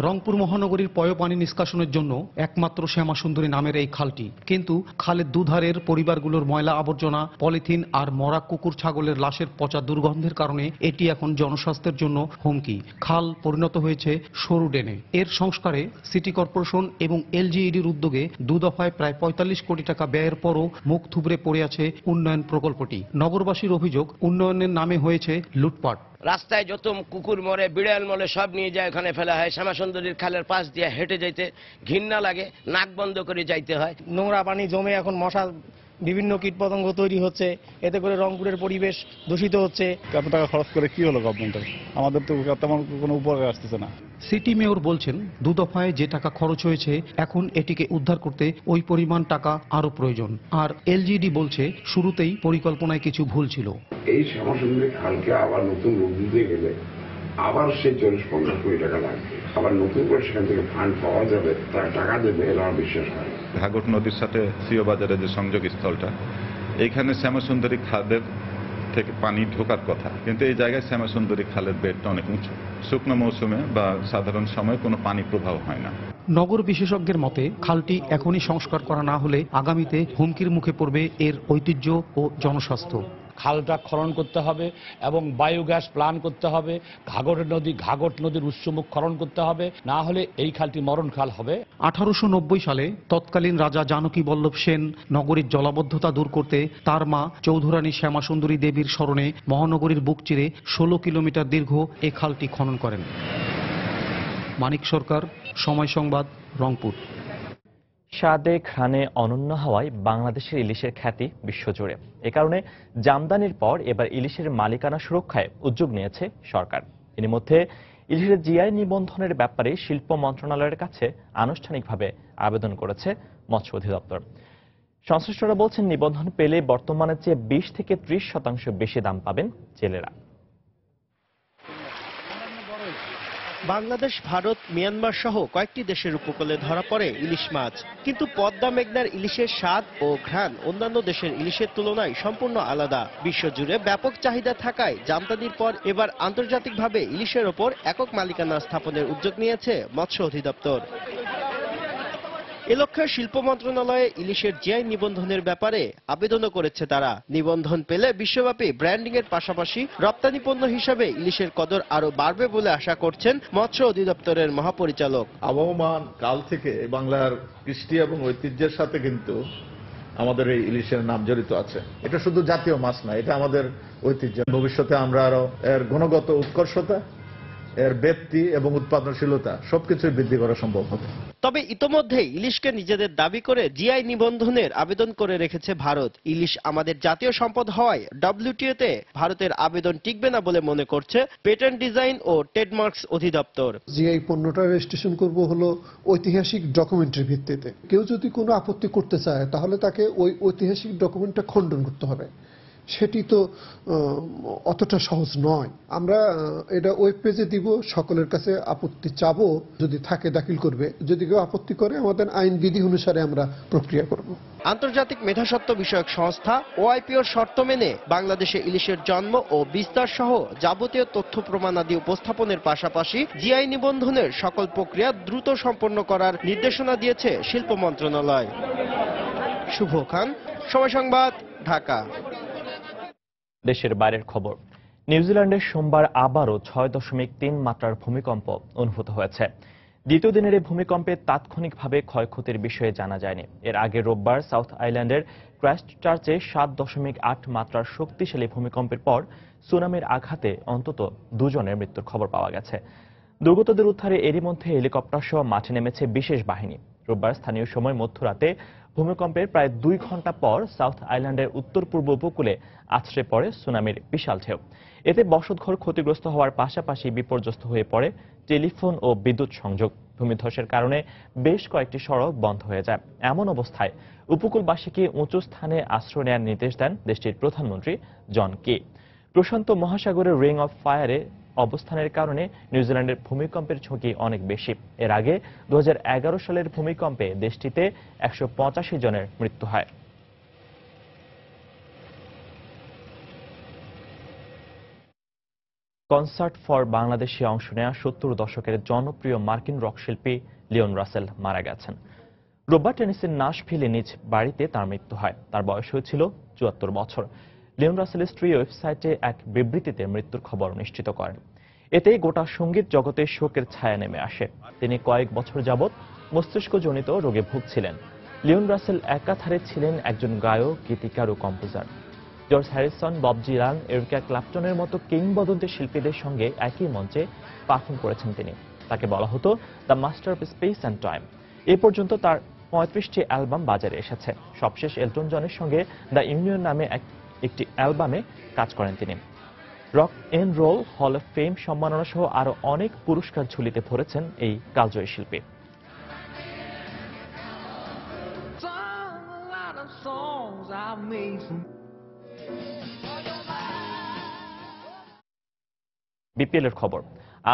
রংপুর মহানগরীর পয়ঃপানি নিষ্কাশনের জন্য একমাত্র শ্যামা সুন্দরী নামের এই খালটি, কিন্তু খালের দুধারের পরিবারগুলোর ময়লা আবর্জনা, পলিথিন আর মরা কুকুর ছাগলের লাশের পচা দুর্গন্ধের কারণে এটি এখন জনস্বাস্থ্যের জন্য হুমকি। খাল পরিণত হয়েছে সরু ড্রেনে। এর সংস্কারে সিটি কর্পোরেশন এবং এলজিইডির উদ্যোগে 2 দফায় প্রায় 45 কোটি টাকা ব্যয়ের পরও মুখ থুবড়ে পড়ে আছে উন্নয়ন প্রকল্পটি। নগরবাসীর অভিযোগ, উন্নয়নের নামে হয়েছে লুটপাট।
রাস্তায় যত কুকুর মরে, বিড়াল মরে, সব নিয়ে যায় ওখানে ফেলা হয়। শ্যামা সুন্দরীর খালের পাশ দিয়ে হেঁটে যাইতে ঘৃণা লাগে, নাক বন্ধ করে যাইতে হয়।
নোংরা পানি জমে এখন মশা, বিভিন্ন কীটপতঙ্গ তৈরি হচ্ছে, এতে করে রংপুরের পরিবেশ দূষিত হচ্ছে।
এত টাকা খরচ করে কি হলো গভর্নমেন্টের? আমাদের তো তেমন কোনো উপকার আসতেছে না।
সিটি মেয়র বলছেন, 2 দফায় যে টাকা খরচ হয়েছে এখন এটিকে উদ্ধার করতে ওই পরিমাণ টাকা আরো প্রয়োজন। আর এলজিডি বলছে শুরুতেই পরিকল্পনায় কিছু ভুল ছিল।
এই শ্যামা সুন্দরী খালকে আবার নতুন রূপ দিতে গেলে আবার সেই 40-50 কোটি টাকা লাগবে। আবার নতুন করে সেখান থেকে ফান্ড পাওয়া যাবে, তারা টাকা দেবে, এরা বিশ্বাস করে।
ঘাঘট নদীর সাথে সিও বাজারের যে সংযোগ স্থলটা, এইখানে শ্যামা সুন্দরী খালের থেকে পানি ঢোকার কথা, কিন্তু এই জায়গায় শ্যামা সুন্দরী খালের বেডটা অনেক উঁচু। শুকনো মৌসুমে বা সাধারণ সময়ে কোনো পানি প্রবাহ হয় না।
নগর বিশেষজ্ঞের মতে, খালটি এখনই সংস্কার করা না হলে আগামীতে হুমকির মুখে পড়বে এর ঐতিহ্য ও জনস্বাস্থ্য।
খালটা খনন করতে হবে এবং বায়োগ্যাস প্ল্যান করতে হবে। ঘাঘট নদীর উৎসমুখ খনন করতে হবে, না হলে এই খালটি মরণ খাল হবে।
1890 সালে তৎকালীন রাজা জানকী বল্লভ সেন নগরীর জলাবদ্ধতা দূর করতে তার মা চৌধুরানী শ্যামা সুন্দরী দেবীর স্মরণে মহানগরীর বুক চিরে 16 কিলোমিটার দীর্ঘ এ খালটি খনন করেন। মানিক সরকার, সময় সংবাদ, রংপুর।
স্বাদে ঘ্রাণে অনন্য হওয়ায় বাংলাদেশের ইলিশের খ্যাতি বিশ্বজুড়ে। এ কারণে জামদানির পর এবার ইলিশের মালিকানা সুরক্ষায় উদ্যোগ নিয়েছে সরকার। এর মধ্যে ইলিশের জিআই নিবন্ধনের ব্যাপারে শিল্প মন্ত্রণালয়ের কাছে আনুষ্ঠানিকভাবে আবেদন করেছে মৎস্য অধিদপ্তর। সংশ্লিষ্টরা বলছেন, নিবন্ধন পেলে বর্তমানের চেয়ে 20 থেকে 30% বেশি দাম পাবেন জেলেরা।
বাংলাদেশ, ভারত, মিয়ানমার সহ কয়েকটি দেশের উপকূলে ধরা পড়ে ইলিশ মাছ, কিন্তু পদ্মা মেঘনার ইলিশের স্বাদ ও ঘ্রাণ অন্যান্য দেশের ইলিশের তুলনায় সম্পূর্ণ আলাদা। বিশ্বজুড়ে ব্যাপক চাহিদা থাকায় জামদানির পর এবার আন্তর্জাতিকভাবে ইলিশের ওপর একক মালিকানা স্থাপনের উদ্যোগ নিয়েছে মৎস্য অধিদপ্তর। এ লক্ষ্যে শিল্প মন্ত্রণালয়ে ইলিশের জিআই নিবন্ধনের ব্যাপারে আবেদনও করেছে তারা। নিবন্ধন পেলে বিশ্বব্যাপী ব্র্যান্ডিং এর পাশাপাশি রপ্তানি পণ্য হিসেবে ইলিশের কদর আরো বাড়বে বলে আশা করছেন মৎস্য অধিদপ্তরের মহাপরিচালক।
আবহমান কাল থেকে বাংলার কৃষ্টি এবং ঐতিহ্যের সাথে কিন্তু আমাদের এই ইলিশের নাম জড়িত আছে। এটা শুধু জাতীয় মাছ না, এটা আমাদের ঐতিহ্য। ভবিষ্যতে আমরা আরো এর গুণগত উৎকর্ষতা, এর ব্যাপ্তি এবং উৎপাদনশীলতা সবকিছুই বৃদ্ধি করা সম্ভব হবে।
তবে ইতোমধ্যে ইলিশকে নিজেদের দাবি করে জিআই নিবন্ধনের আবেদন করে রেখেছে ভারত। ইলিশ আমাদের জাতীয় সম্পদ হওয়ায় ডব্লিউটিওতে ভারতের আবেদন টিকবে না বলে মনে করছে পেটেন্ট ডিজাইন ও ট্রেডমার্কস অধিদপ্তর।
জিআই পণ্যটা রেজিস্ট্রেশন করব হলো ঐতিহাসিক ডকুমেন্টের ভিত্তিতে। কেউ যদি কোনো আপত্তি করতে চায় তাহলে তাকে ওই ঐতিহাসিক ডকুমেন্টটা খণ্ডন করতে হবে। সেটি তো অতটা সহজ নয়। আমরা এটা ওয়েব পেজে দিব, সকলের কাছে আপত্তি চাবো, যদি থাকে দাখিল করবে, যদি কেউ আপত্তি করে আমাদের আইন বিধি অনুসারে আমরা প্রক্রিয়া করব।
আন্তর্জাতিক মেধাস্বত্ব বিষয়ক সংস্থা ওআইপিওর শর্ত মেনে বাংলাদেশে ইলিশের জন্ম ও বিস্তার সহ যাবতীয় তথ্য প্রমাণাদি উপস্থাপনের পাশাপাশি জিআই নিবন্ধনের সকল প্রক্রিয়া দ্রুত সম্পন্ন করার নির্দেশনা দিয়েছে শিল্প মন্ত্রণালয়। শুভ খান, সময় সংবাদ, ঢাকা।
দেশের বাইরের খবর। নিউজিল্যান্ডে সোমবার আবারও 6.3 মাত্রার ভূমিকম্প অনুভূত হয়েছে। দ্বিতীয় দিনের এই ভূমিকম্পে তাৎক্ষণিকভাবে ক্ষয়ক্ষতির বিষয়ে জানা যায়নি। এর আগে রোববার সাউথ আইল্যান্ডের ক্রাইস্টচার্চে 7.8 মাত্রার শক্তিশালী ভূমিকম্পের পর সুনামির আঘাতে অন্তত 2 জনের মৃত্যুর খবর পাওয়া গেছে। দুর্গতদের উদ্ধারে এরই মধ্যে হেলিকপ্টার সহ মাঠে নেমেছে বিশেষ বাহিনী। রোববার স্থানীয় সময় মধ্যরাতে ভূমিকম্পের প্রায় 2 ঘন্টা পর সাউথ আইল্যান্ডের উত্তর পূর্ব উপকূলে আছড়ে পড়ে সুনামির বিশাল ঢেউ। এতে বসতঘর ক্ষতিগ্রস্ত হওয়ার পাশাপাশি বিপর্যস্ত হয়ে পড়ে টেলিফোন ও বিদ্যুৎ সংযোগ। ভূমিধসের কারণে বেশ কয়েকটি সড়ক বন্ধ হয়ে যায়। এমন অবস্থায় উপকূলবাসীকে উঁচু স্থানে আশ্রয় নেওয়ার নির্দেশ দেন দেশটির প্রধানমন্ত্রী জন কে। প্রশান্ত মহাসাগরের রিং অফ ফায়ারে অবস্থানের কারণে নিউজিল্যান্ডের ভূমিকম্পের ঝুঁকি অনেক বেশি। এর আগে 2011 সালের ভূমিকম্পে দেশটিতে 185 জনের মৃত্যু হয়। কনসার্ট ফর বাংলাদেশে অংশ নেওয়া 70 দশকের জনপ্রিয় মার্কিন রক শিল্পী লিওন রাসেল মারা গেছেন। রোববার টেনেসির নাশভিলে নিজ বাড়িতে তার মৃত্যু হয়। তার বয়স হয়েছিল 74 বছর। লিওন রাসেলের স্ত্রী ওয়েবসাইটে এক বিবৃতিতে মৃত্যুর খবর নিশ্চিত করেন। এতে গোটা সঙ্গীত জগতে শোকের ছায়া নেমে আসে। তিনি কয়েক বছর যাবৎ মস্তিষ্কজনিত রোগে ভুগছিলেন। লিওন রাসেল একাধারে ছিলেন একজন গায়ক, গীতিকার ও composer. George Harrison, Bob Dylan, Eric ক্ল্যাপটনের মতো কিংবদন্তি শিল্পীদের সঙ্গে একই মঞ্চে পারফর্ম করেছেন তিনি। তাকে বলা হতো the master of space and time. এ পর্যন্ত তার 35টি অ্যালবাম বাজারে এসেছে। সবশেষ এলটন জনের সঙ্গে দ্য ইউনিয়ন নামে একটি অ্যালবামে কাজ করেন তিনি। Rock and role hall of fame সম্মাননা সহ আরো অনেক পুরস্কার ঝুলিতে ভরেছেন এই কালজয়ী শিল্পী। বিপিএল এর খবর।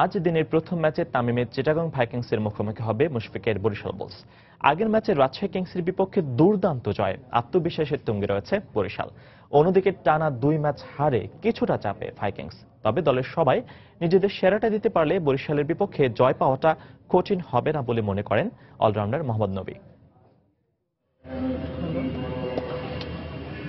আজ দিনের প্রথম ম্যাচে তামিমের চিটাগং ভাইকিংসের মুখোমুখি হবে মুশফিকের বরিশাল বুলস। আগের ম্যাচে রাজশাহী কিংসের বিপক্ষে দুর্দান্ত জয়ে আত্মবিশ্বাসের তুঙ্গে রয়েছে বরিশাল। অন্যদিকে টানা 2 ম্যাচ হারে কিছুটা চাপে ভাইকিংস। তবে দলের সবাই নিজেদের সেরাটা দিতে পারলে বরিশালের বিপক্ষে জয় পাওয়াটা কঠিন হবে না বলে মনে করেন অলরাউন্ডার মোহাম্মদ নবী।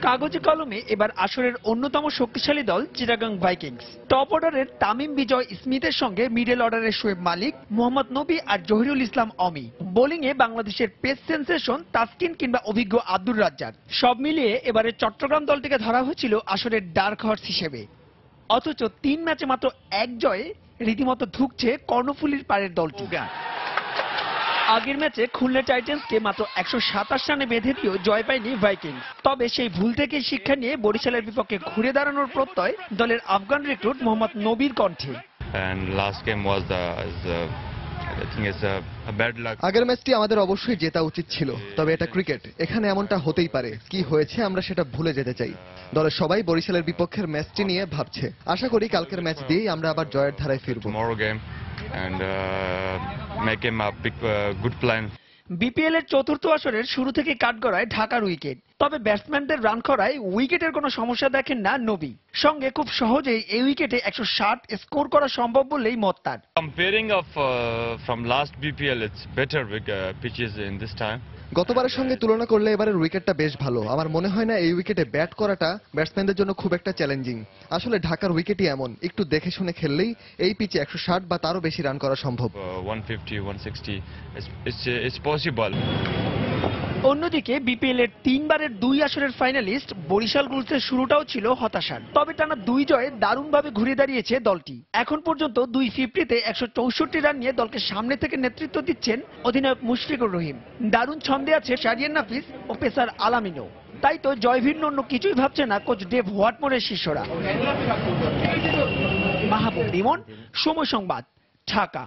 কাগজে কলমে এবার আসরের অন্যতম শক্তিশালী দল চিটাগং ভাইকিংস। টপ অর্ডারের তামিম, বিজয়, স্মিথের সঙ্গে মিডল অর্ডারের শোয়েব মালিক, মোহাম্মদ নবী আর জহিরুল ইসলাম অমি। বোলিংয়ে বাংলাদেশের পেস সেন্সেশন তাসকিন কিংবা অভিজ্ঞ আব্দুর রাজ্জাক। সব মিলিয়ে এবারে চট্টগ্রাম দলটিকে ধরা হয়েছিল আসরের ডার্ক হর্স হিসেবে। অথচ 3 ম্যাচে মাত্র 1 জয়ে রীতিমতো ধুঁকছে কর্ণফুলীর পাড়ের দলটি। আগের ম্যাচে খুলনা টাইটান্সকে মাত্র 127 রানে বেঁধে দিয়েও জয় পায়নি ভাইকিংস। তবে সেই ভুল থেকে শিক্ষা নিয়ে বরিশালের বিপক্ষে ঘুরে দাঁড়ানোর প্রত্যয় দলের আফগান রিক্রুট মোহাম্মদ নবীর কণ্ঠে।
আগের ম্যাচটি আমাদের অবশ্যই জেতা উচিত ছিল, তবে এটা ক্রিকেট, এখানে এমনটা হতেই পারে। কি হয়েছে আমরা সেটা ভুলে যেতে চাই। দলের সবাই বরিশালের বিপক্ষের ম্যাচটি নিয়ে ভাবছে। আশা করি কালকের ম্যাচ দিয়েই আমরা আবার জয়ের ধারায় ফিরব।
বিপিএল এর চতুর্থ আসরের শুরু থেকে কাঠগড়ায় ঢাকার উইকেট। তবে ব্যাটসম্যানদের রান করায় উইকেটের কোনো সমস্যা দেখেন না নবী। সঙ্গে খুব সহজেই এই উইকেটে 160 স্কোর করা সম্ভব বলেই মত তার।
Comparing from last BPL, it's better pitches in this time.
গতবারের সঙ্গে তুলনা করলে এবারের উইকেটটা বেশ ভালো। আমার মনে হয় না এই উইকেটে ব্যাট করাটা ব্যাটসম্যানদের জন্য খুব একটা চ্যালেঞ্জিং। আসলে ঢাকার উইকেটই এমন, একটু দেখে শুনে খেললেই এই পিচে 160 বা তারও বেশি রান করা সম্ভব।
150, 160 it's possible.
অন্যদিকে বিপিএল এর 3 বারের 2 আসরের ফাইনালিস্ট বরিশাল বুলসের শুরুটাও ছিল হতাশার। তবে টানা 2 জয়ে দারুণভাবে ঘুরে দাঁড়িয়েছে দলটি। এখন পর্যন্ত 250তে 164 রান নিয়ে দলকে সামনে থেকে নেতৃত্ব দিচ্ছেন অধিনায়ক মুশফিকুর রহিম। দারুণ ছন্দে আছে শাহরিয়ার নাফিস ও পেসার আলামিনও। তাই তো জয়ভিন্ন অন্য কিছুই ভাবছে না কোচ ডেভ হোয়াটমোরের শিষ্যরা। মাহবুব রিমন, সময় সংবাদ, ঢাকা।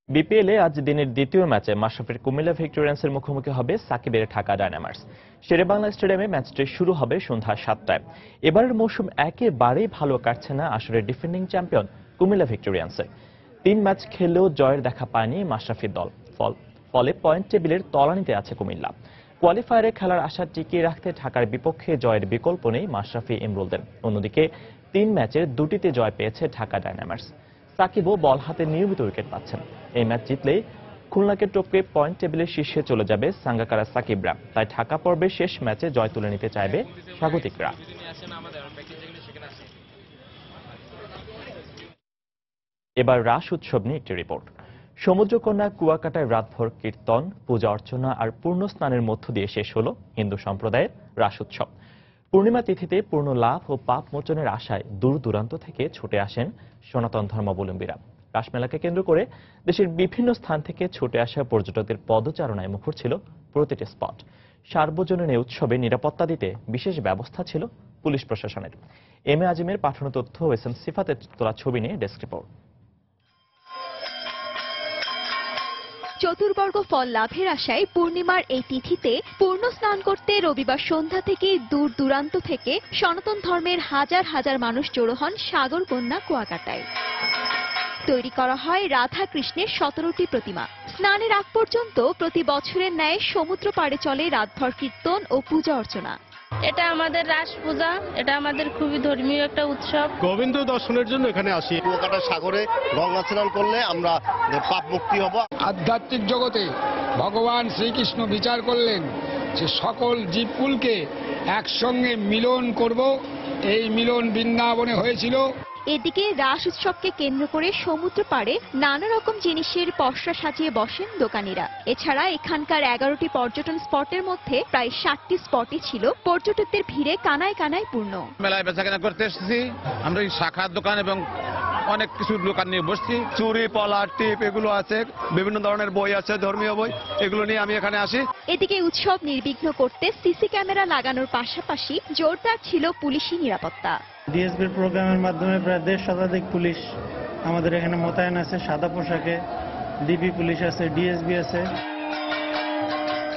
বিপিএলে আজ দিনের দ্বিতীয় ম্যাচে মাশরাফির কুমিল্লা ভিক্টোরিয়ান্সের মুখোমুখি হবে সাকিবের ঢাকা ডায়নামার্স। শেরেবাংলা স্টেডিয়ামে ম্যাচটি শুরু হবে সন্ধ্যা 7টায়। এবারের মৌসুম একেবারেই ভালো কাটছে না আসরের ডিফেন্ডিং চ্যাম্পিয়ন কুমিল্লা ভিক্টোরিয়ান্সের। 3 ম্যাচ খেললেও জয়ের দেখা পায়নি মাশরাফির দল। ফলে পয়েন্ট টেবিলের তলানিতে আছে কুমিল্লা। কোয়ালিফায়ারে খেলার আশা টিকিয়ে রাখতে ঢাকার বিপক্ষে জয়ের বিকল্প নেই মাশরাফি ইমরুলদের। অন্যদিকে 3 ম্যাচের 2টিতে জয় পেয়েছে ঢাকা ডায়নামার্স। সাকিবও বল হাতে নিয়মিত উইকেট পাচ্ছেন। এই ম্যাচ জিতলেই খুলনাকে টপকে পয়েন্ট টেবিলের শীর্ষে চলে যাবে সাঙ্গাকারা সাকিবরা। তাই ঢাকা পর্বে শেষ ম্যাচে জয় তুলে নিতে চাইবে স্বাগতিকরা। এবার রাস উৎসব নিয়ে একটি রিপোর্ট। সমুদ্রকন্যা কুয়াকাটায় রাতভর কীর্তন, পূজা অর্চনা আর পূর্ণ স্নানের মধ্য দিয়ে শেষ হল হিন্দু সম্প্রদায়ের রাস উৎসব। পূর্ণিমা তিথিতে পূর্ণ লাভ ও পাপ মোচনের আশায় দূর দূরান্ত থেকে ছুটে আসেন সনাতন ধর্মাবলম্বীরা। রাসমেলাকে কেন্দ্র করে দেশের বিভিন্ন স্থান থেকে ছুটে আসা পর্যটকদের পদচারণায় মুখর ছিল প্রতিটি স্পট। সার্বজনীন এই উৎসবে নিরাপত্তা দিতে বিশেষ ব্যবস্থা ছিল পুলিশ প্রশাসনের। এম এ আজিমের পাঠানো তথ্য ও এস এম সিফাতের তোলা ছবি নিয়ে ডেস্ক রিপোর্ট।
চতুর্বর্গ ফল লাভের আশায় পূর্ণিমার এই তিথিতে পূর্ণ স্নান করতে রবিবার সন্ধ্যা থেকে দূর দূরান্ত থেকে সনাতন ধর্মের হাজার হাজার মানুষ জড়ো হন সাগরকন্যা কুয়াকাটায়। তৈরি করা হয় রাধা কৃষ্ণের 17টি প্রতিমা। স্নানের আগ পর্যন্ত প্রতি বছরের ন্যায় সমুদ্র পাড়ে চলে রাতভর কীর্তন ও পূজা অর্চনা।
এটা আমাদের রাস পূজা, এটা আমাদের খুবই ধর্মীয় একটা উৎসব।
গোবিন্দ দর্শনের জন্য এখানে আসি।
কুয়াকাটা সাগরে গঙ্গা স্নান করলে আমরা পাপ মুক্তি হব।
আধ্যাত্মিক জগতে ভগবান শ্রীকৃষ্ণ বিচার করলেন যে সকল জীবকুলকে একসঙ্গে মিলন করব। এই মিলন বৃন্দাবনে হয়েছিল।
এদিকে রাস উৎসবকে কেন্দ্র করে সমুদ্র পাড়ে নানা রকম জিনিসের পসরা সাজিয়ে বসেন দোকানিরা। এছাড়া এখানকার 11টি পর্যটন স্পটের মধ্যে প্রায় 60টি স্পটই ছিল পর্যটকদের ভিড়ে কানায় কানায় পূর্ণ।
মেলায় বেচাকেনা করতে এসেছি আমরা, এই শাখার দোকান এবং অনেক কিছু দোকান নিয়ে বসছি। চুরি, পলা, টিপ এগুলো আছে, বিভিন্ন ধরনের বই আছে, ধর্মীয় বই, এগুলো নিয়ে আমি এখানে আসি।
এদিকে উৎসব নির্বিঘ্ন করতে সিসি ক্যামেরা লাগানোর পাশাপাশি জোরদার ছিল পুলিশি নিরাপত্তা।
ডিএসবির প্রোগ্রামের মাধ্যমে প্রায় 1.5 শতাধিক পুলিশ আমাদের এখানে মোতায়েন আছে। সাদা পোশাকে ডিবি পুলিশ আছে, ডিএসবি আছে।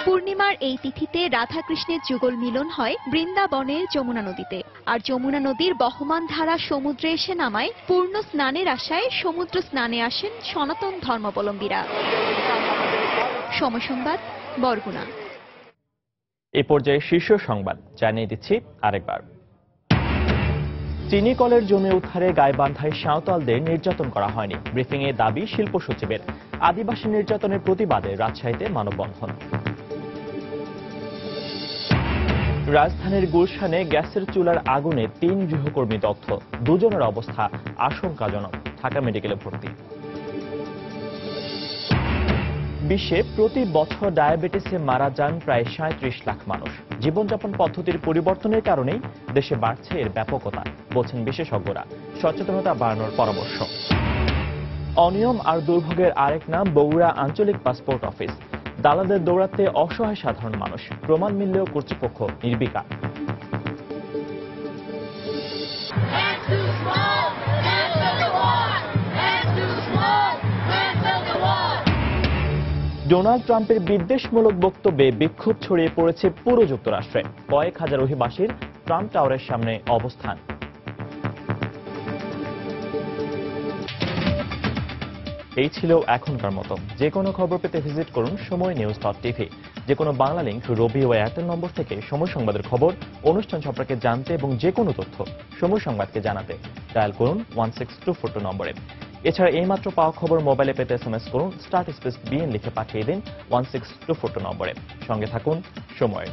পূর্ণিমার এই তিথিতে রাধা কৃষ্ণের যুগল মিলন হয় বৃন্দাবনের যমুনা নদীতে। আর যমুনা নদীর বহমান ধারা সমুদ্রে এসে নামায় পূর্ণ স্নানের আশায় সমুদ্র স্নানে আসেন সনাতন ধর্মাবলম্বীরা। সময় সংবাদ, বরগুনা।
এ পর্যায়ে শীর্ষ সংবাদ জানিয়ে দিচ্ছি আরেকবার। চিনি কলের জমি উদ্ধারে গাইবান্ধায় সাঁওতালদের নির্যাতন করা হয়নি, ব্রিফিংয়ে দাবি শিল্প সচিবের। আদিবাসী নির্যাতনের প্রতিবাদে রাজশাহীতে মানববন্ধন। রাজধানীর গুলশানে গ্যাসের চুলার আগুনে 3 গৃহকর্মী দগ্ধ, 2 জনের অবস্থা আশঙ্কাজনক, ঢাকা মেডিকেলে ভর্তি। বিশ্বে প্রতি বছর ডায়াবেটিসে মারা যান প্রায় 37 লাখ মানুষ। জীবনযাপন পদ্ধতির পরিবর্তনের কারণেই দেশে বাড়ছে এর ব্যাপকতা, বলছেন বিশেষজ্ঞরা। সচেতনতা বাড়ানোর পরামর্শ। অনিয়ম আর দুর্ভোগের আরেক নাম বগুড়া আঞ্চলিক পাসপোর্ট অফিস। দালালদের দৌড়াতে অসহায় সাধারণ মানুষ, প্রমাণ মিললেও কর্তৃপক্ষ নির্বিকার। ডোনাল্ড ট্রাম্পের বিদ্বেষমূলক বক্তব্যে বিক্ষোভ ছড়িয়ে পড়েছে পুরো যুক্তরাষ্ট্রে। কয়েক হাজার অভিবাসীর ট্রাম্প টাওয়ারের সামনে অবস্থান। এই ছিল এখনকার মতো। যে কোনো খবর পেতে ভিজিট করুন সময়নিউজ.tv। যে কোনো বাংলা লিংক, রবি ও এয়ারটেল নম্বর থেকে সময় সংবাদের খবর, অনুষ্ঠান সম্পর্কে জানতে এবং যে কোনো তথ্য সময় সংবাদকে জানাতে ডায়াল করুন 16242 নম্বরে। এছাড়া এইমাত্র পাওয়া খবর মোবাইলে পেতে SMS করুন *BN লিখে পাঠিয়ে দিন 16242 নম্বরে। সঙ্গে থাকুন সময়।